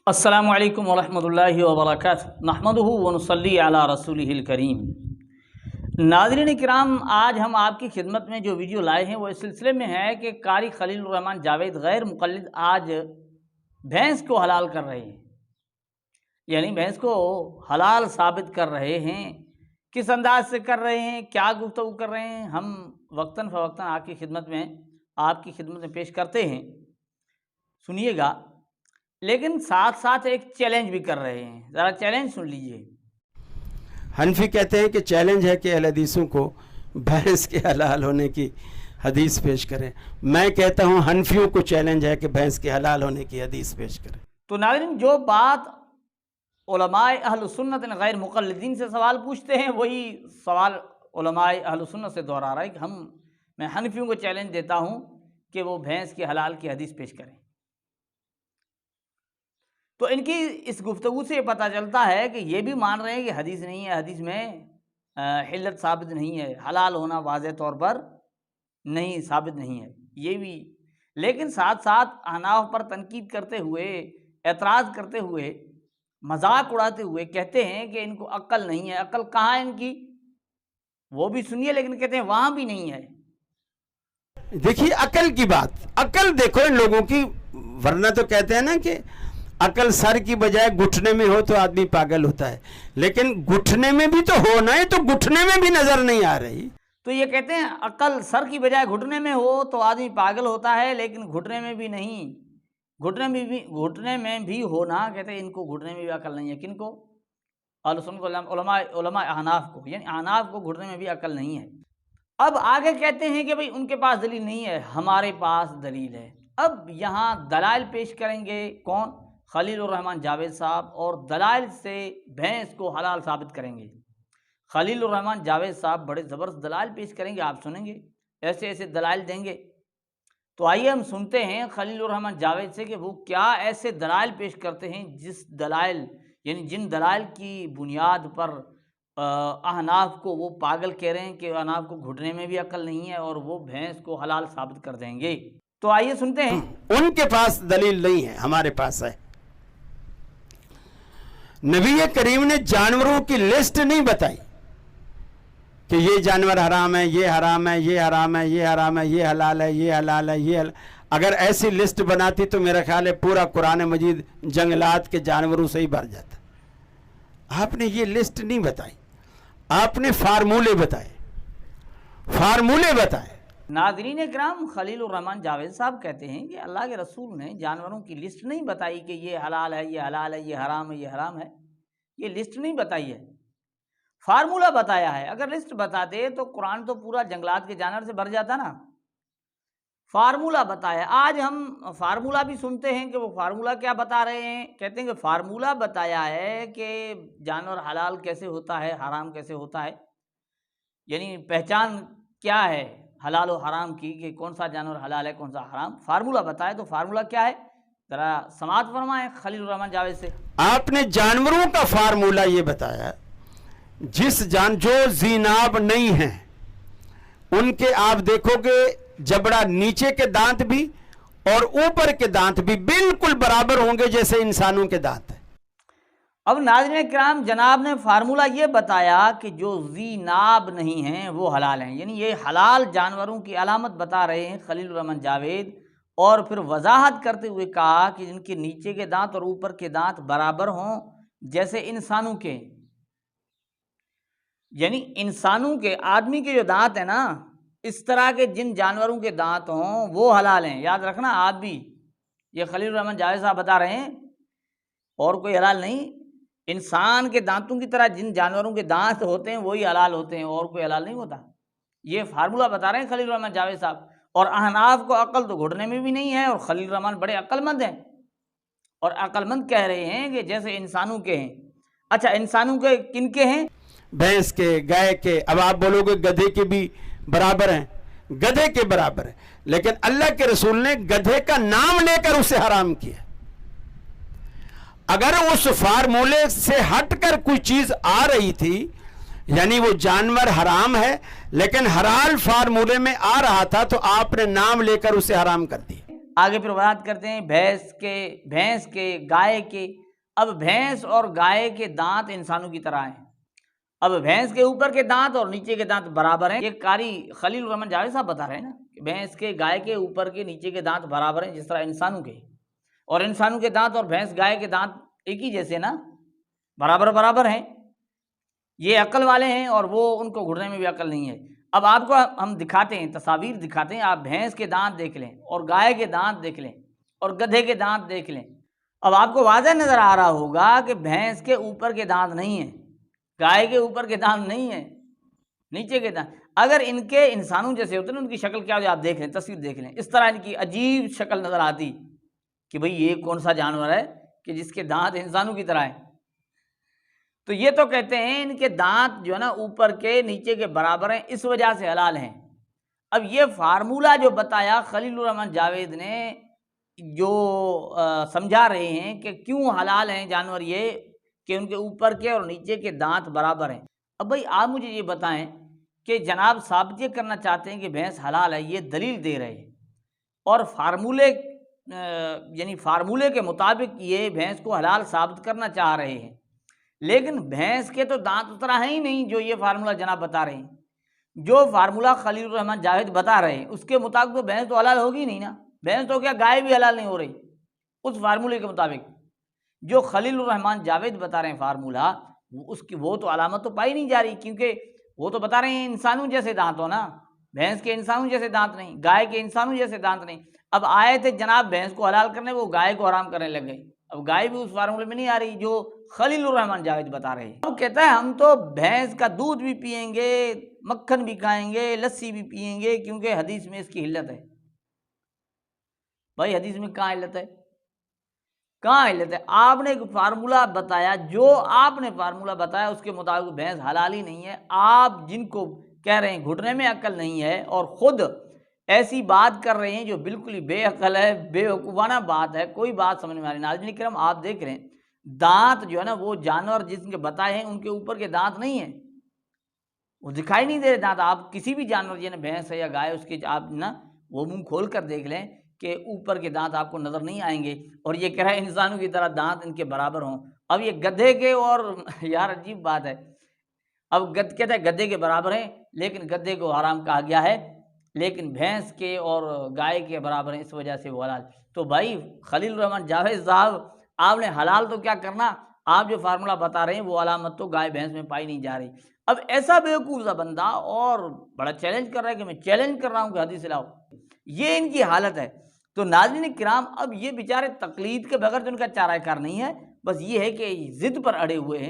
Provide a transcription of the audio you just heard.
السلام علیکم ورحمۃ اللہ وبرکاتہ نحمدہ ونصلی علی رسولہ الکریم۔ ناظرین کرام، آج ہم آپ کی خدمت میں جو ویڈیو لائے ہیں وہ اس سلسلے میں ہے کہ قاری خلیل الرحمن جاوید غیر مقلد آج بھینس کو حلال کر رہے ہیں، یعنی بھینس کو حلال ثابت کر رہے ہیں۔ کس انداز سے کر رہے ہیں، کیا گفتگو کر رہے ہیں، ہم وقتاً فوقتاً آپ کی خدمت میں پیش کرتے ہیں، سنیے گا۔ لیکن ساتھ ساتھ ایک چیلنج بھی کر رہے ہیں، ذرا چیلنج سن لیجئے۔ حنفی کہتے ہیں کہ چیلنج ہے کہ اہل حدیثوں کو بھینس کے حلال ہونے کی حدیث پیش کریں۔ میں کہتا ہوں حنفیوں کو چیلنج ہے کہ بھینس کے حلال ہونے کی حدیث پیش کریں۔ تو ناظرین، جو بات علماء اہل سنت غیر مقلدین سے سوال پوچھتے ہیں وہی سوال علماء اہل سنت سے دہرا رہا ہے کہ میں حنفیوں کو چیلنج دیتا ہوں کہ وہ بھینس کے حلال کی حدیث پیش کریں۔ تو ان کی اس گفتگو سے یہ پتہ چلتا ہے کہ یہ بھی مان رہے ہیں کہ حدیث نہیں ہے، حدیث میں حلت ثابت نہیں ہے، حلال ہونا واضح طور پر نہیں ثابت نہیں ہے یہ بھی، لیکن ساتھ ساتھ احناف پر تنقید کرتے ہوئے، اعتراض کرتے ہوئے، مذاق اڑاتے ہوئے کہتے ہیں کہ ان کو عقل نہیں ہے۔ عقل کہاں ہے ان کی، وہ بھی سنیے، لیکن کہتے ہیں وہاں بھی نہیں ہے۔ دیکھیے عقل کی بات، عقل دیکھو ان لوگوں کی، ورنہ تو کہتے ہیں نا کہ عقل سر کی بجائے گھٹنے میں ہو تو آدمی پاگل ہوتا ہے، لیکن گھٹنے میں بھی تو ہونا ہے، تو گھٹنے میں بھی نظر نہیں آ رہی۔ تو یہ کہتے ہیں عقل سر کی بجائے گھٹنے میں ہو تو آدمی پاگل ہوتا ہے، لیکن گھٹنے میں بھی نہیں، گھٹنے میں بھی ہونا، کہتے ہیں ان کو گھٹنے میں بھی عقل نہیں ہے۔ کن کو؟ اہل سنت علماء احناف کو، یعنی احناف کو گھٹنے میں بھی عقل نہیں ہے۔ اب آگے کہتے ہیں کہ بھئی ان کے پاس دلیل نہیں ہے، ہمارے پاس دلیل ہے۔ اب یہاں دلائل پیش کریں گے کون؟ خلیل الرحمن جاوید صاحب، اور دلائل سے بھینس کو حلال ثابت کریں گے۔ خلیل الرحمن جاوید صاحب بڑے زبردست دلائل پیش کریں گے، آپ سنیں گے، ایسے ایسے دلائل دیں گے۔ تو آئیے ہم سنتے ہیں خلیل الرحمن جاوید سے کہ وہ کیا ایسے دلائل پیش کرتے ہیں جن دلائل کی بنیاد پر احناف کو وہ پاگل کہہ رہے ہیں کہ احناف کو گھٹنے میں بھی عقل نہیں ہے اور وہ بھینس کو حلال ثابت کر دیں گے۔ تو آئیے سنتے ہیں۔ ان کے پاس دلیل نہیں ہے، ہمارے پاس ہے۔ نبی کریم نے جانوروں کی لسٹ نہیں بتائی کہ یہ جانور حرام ہے، یہ حرام ہے، یہ حرام ہے، یہ حرام ہے، یہ حلال ہے، یہ حلال ہے، یہ حلال۔ اگر ایسی لسٹ بناتی تو میرا خیال ہے پورا قرآن مجید جنگلات کے جانوروں سے ہی بھر جاتا۔ آپ نے یہ لسٹ نہیں بتائی، آپ نے فارمولے بتائے۔ ناظرین اکرام، خلیل الرحمن جاوید صاحب کہتے ہیں کہ اللہ کے رسول نے جانوروں کی لسٹ نہیں بتائی کہ یہ حلال ہے، یہ حلال ہے، یہ حرام ہے، یہ حرام ہے، یہ لسٹ نہیں بتائی ہے، فارمولہ بتایا ہے۔ اگر لسٹ بتاتے تو قرآن تو پورا جنگلات کے جانور سے بھر جاتا نا۔ فارمولہ بتایا۔ آج ہم فارمولہ بھی سنتے ہیں کہ وہ فارمولہ کیا بتا رہے ہیں، کہتے ہیں کہ فارمولہ بتایا ہے کہ جانور حلال کیسے ہوتا ہے، حرام کیسے ہوتا ہے، یعنی پہچان کیا ہے حلال و حرام کی، کہ کون سا جانور حلال ہے کون سا حرام، فارمولہ بتائے۔ تو فارمولہ کیا ہے، ذرا سماعت فرمائیں خلیل الرحمن جاوید سے۔ آپ نے جانوروں کا فارمولہ یہ بتایا، جو زیناب نہیں ہیں ان کے آپ دیکھو گے جبڑا نیچے کے دانت بھی اور اوپر کے دانت بھی بالکل برابر ہوں گے جیسے انسانوں کے دانت ہیں۔ اب ناظرین کرام، جناب نے فارمولہ یہ بتایا کہ جو ذی ناب نہیں ہیں وہ حلال ہیں، یعنی یہ حلال جانوروں کی علامت بتا رہے ہیں خلیل الرحمن جاوید، اور پھر وضاحت کرتے ہوئے کہا کہ جن کے نیچے کے دانت اور اوپر کے دانت برابر ہوں جیسے انسانوں کے، یعنی انسانوں کے، آدمی کے جو دانت ہیں نا، اس طرح کے جن جانوروں کے دانت ہوں وہ حلال ہیں۔ یاد رکھنا، آپ بھی یہ خلیل الرحمن جاوید صاحب بتا رہے ہیں، اور کوئی حلال نہیں۔ انسان کے دانتوں کی طرح جن جانوروں کے دانت ہوتے ہیں وہی حلال ہوتے ہیں، اور کوئی حلال نہیں ہوتا۔ یہ فارمولہ بتا رہے ہیں خلیل الرحمن جاوید صاحب۔ اور احناف کو عقل تو گھٹنے میں بھی نہیں ہے، اور خلیل الرحمن بڑے عقل مند ہیں، اور عقل مند کہہ رہے ہیں کہ جیسے انسانوں کے ہیں۔ اچھا، انسانوں کے کن کے ہیں؟ بھینس کے، گائے کے، اب آپ بولو گے گدھے کے بھی برابر ہیں، گدھے کے برابر ہیں، لیکن اللہ کے رسول نے گدھے کا نام لے کر اسے حرام کیا۔ اگر اس فارمولے سے ہٹ کر کوئی چیز آ رہی تھی، یعنی وہ جانور حرام ہے لیکن حلال فارمولے میں آ رہا تھا، تو آپ نے نام لے کر اسے حرام کر دیا۔ آگے پھر بات کرتے ہیں بھینس کے گائے کے. اب بھینس اور گائے کے دانت انسانوں کی طرح ہیں. اب بھینس کے اوپر کے دانت اور نیچے کے دانت برابر ہیں. یہ قاری خلیل الرحمن جاوید صاحب بتا رہے ہیں نا کہ بھینس کے گائے کے اوپر کے نیچے کے دانت برابر ہیں جس طرح انسانوں کے. اور انسانوں کے دانت اور بھینس گائے کے دانت ایک ہی جیسے نا، برابر ہیں. یہ عقل والے ہیں اور وہ ان کو گھٹنے میں بھی عقل نہیں ہے. اب آپ کو ہم دکھاتے ہیں، تصاویر دکھاتے ہیں. آپ بھینس کے دانت دیکھ لیں اور گائے کے دانت دیکھ لیں اور گدھے کے دانت دیکھ لیں. اب آپ کو واضح نظر آ رہا ہوگا کہ بھینس کے اوپر کے دانت نہیں ہیں، گائے کے اوپر کے دانت نہیں ہیں، نیچے کے دانت. اگر ان کے انسانوں جیسے ہوتے ہیں ان کی شکل کیا ہوتی ہے آپ دیکھ لیں، تصویر دیکھ لیں. اس طرح ان کی عجیب شکل نظر آتی کہ بھئی یہ کون سا جانور ہے کہ جس کے دانت انسانوں کی طرح ہیں. تو یہ تو کہتے ہیں ان کے دانت جو ہے نا اوپر کے نیچے کے برابر ہیں، اس وجہ سے حلال ہیں. اب یہ فارمولہ جو بتایا خلیل الرحمن جاوید نے، جو سمجھا رہے ہیں کہ کیوں حلال ہیں جانور، یہ کہ ان کے اوپر کے اور نیچے کے دانت برابر ہیں. اب بھائی آپ مجھے یہ بتائیں کہ جناب ثابت یہ کرنا چاہتے ہیں کہ بھینس حلال ہے، یہ دلیل دے رہے ہیں اور فارمولے کے مطابق یہ بھینس کو حلال ثابت کرنا چاہ رہے ہیں. لیکن بھینس کے تو دانت اتنا ہے ہی نہیں جو یہ فارمولہ جناب بتا رہے ہیں. جو فارمولہ خلیل الرحمن جاوید بتا رہے ہیں اس کے مطابق تو بھینس تو حلال ہوگی نہیں نا. بھینس تو کیا گائے بھی حلال نہیں ہو رہی اس فارمولے کے مطابق. جو خلیل الرحمن جاوید بتا رہے ہیں فارمولہ، وہ تو علامت تو پائی نہیں جا رہی، کیونکہ وہ تو بتا رہے ہیں انسانوں جیسے دانت ہو نا. بھینس کے انسانوں جیسے دانت نہیں، گائے کے انسانوں جیسے دانت نہیں. اب آئے تھے جناب بھینس کو حلال کرنے، وہ گائے کو حرام کرنے لگ گئے. اب گائے بھی اس فارمولے میں نہیں آ رہی جو خلیل الرحمن جاوید بتا رہے ہیں. وہ کہتا ہے ہم تو بھینس کا دودھ بھی پئیں گے، مکھن بھی کھائیں گے، لسی بھی پئیں گے، کیونکہ حدیث میں اس کی علت ہے. بھائی حدیث میں کہاں علت ہے؟ کہاں علت ہے؟ آپ نے ایک فارمولہ بتایا، جو آپ نے فارمولہ بتایا اس کے مطابق بھینس حلال ہی نہیں ہے. آپ جن کو کہہ رہے ہیں گھٹنے میں عقل نہیں ہے اور خود ایسی بات کر رہے ہیں جو بالکل ہی بے عقل ہے، بے وقوفانہ بات ہے، کوئی بات سمجھ میں آ رہی. ناظرین کرام آپ دیکھ رہے ہیں دانت جو ہے نا وہ جانور جس کے بتائے ہیں ان کے اوپر کے دانت نہیں ہیں، وہ دکھائی نہیں دے رہے دانت. آپ کسی بھی جانور جنہیں بھینس ہے یا گائے اس کے آپ نا وہ منہ کھول کر دیکھ لیں کہ اوپر کے دانت آپ کو نظر نہیں آئیں گے. اور یہ کہہ رہا ہے انسانوں کی طرح دانت ان کے برابر ہوں. اب یہ گدھے کے اور یار عجیب بات ہے. اب کہتا ہے گدھے کے برابر ہیں لیکن گدھے کو حرام کہا گیا ہے، لیکن بھینس کے اور گائے کے برابر ہیں، اس وجہ سے وہ حلال. تو بھائی خلیل الرحمن جاوید صاحب آپ نے حلال تو کیا کرنا، آپ جو فارمولہ بتا رہے ہیں وہ علامت تو گائے بھینس میں پائی نہیں جا رہی. اب ایسا بیوقوف سا بندہ اور بڑا چیلنج کر رہا ہے کہ میں چیلنج کر رہا ہوں کہ حدیث لاؤ. یہ ان کی حالت ہے. تو ناظرین کرام اب یہ بیچارے تقلید کے بغیر تو ان کا چارہ کار نہیں ہے، بس یہ ہے کہ ضد پر اڑے ہوئے ہیں.